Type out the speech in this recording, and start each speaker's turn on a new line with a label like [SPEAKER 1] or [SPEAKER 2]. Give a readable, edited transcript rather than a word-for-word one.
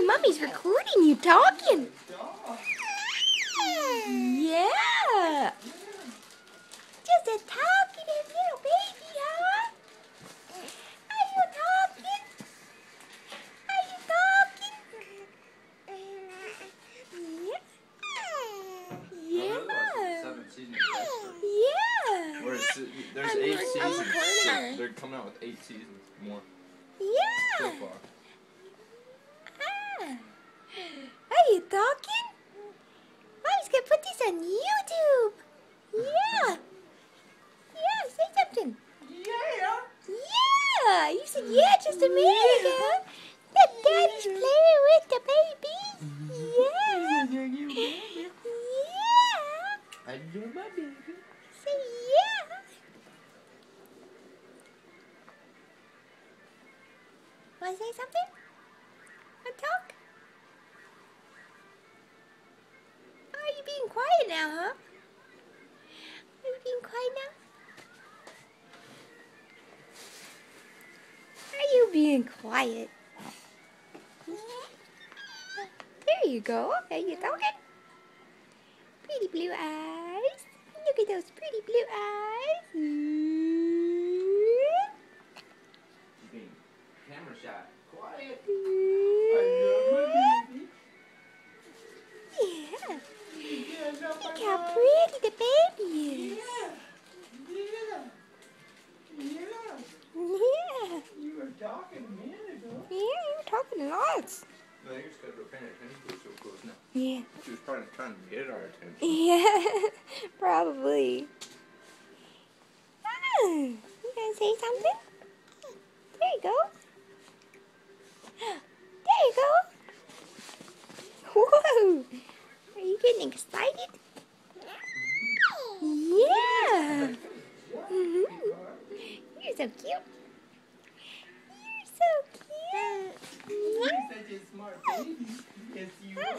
[SPEAKER 1] Mommy's recording you talking. Yeah. Just a talking little baby, huh? Are you talking? Are you talking? Yeah. Yeah.
[SPEAKER 2] There's 8 seasons, so they're coming out with 8 seasons more.
[SPEAKER 1] Yeah.
[SPEAKER 2] So far.
[SPEAKER 1] Are you talking? Mommy's gonna put this on YouTube. Yeah. Yeah, say something.
[SPEAKER 3] Yeah.
[SPEAKER 1] Yeah. You said yeah just a minute ago. That daddy's playing with the baby. Yeah. Yeah.
[SPEAKER 2] I love my baby.
[SPEAKER 1] Say yeah. Want to say something? Want to talk? Oh, are you being quiet now, huh? Are you being quiet now? Are you being quiet? There you go. Are you talking? Pretty blue eyes. Look at those pretty blue eyes.
[SPEAKER 2] Camera shot. Quiet.
[SPEAKER 1] Yeah. Look how pretty the baby is. Yeah.
[SPEAKER 3] You were talking a minute ago.
[SPEAKER 1] Yeah, you were talking lots.
[SPEAKER 2] No, you're just because we're paying attention to it so close now.
[SPEAKER 1] Yeah.
[SPEAKER 2] She was probably trying to get our attention.
[SPEAKER 1] Yeah, probably. Ah, you gonna say something? There you go. There you go. Whoa! Are you getting excited? Yeah. You're so cute. You're so cute.
[SPEAKER 3] You're such a smart baby. Yes, you are.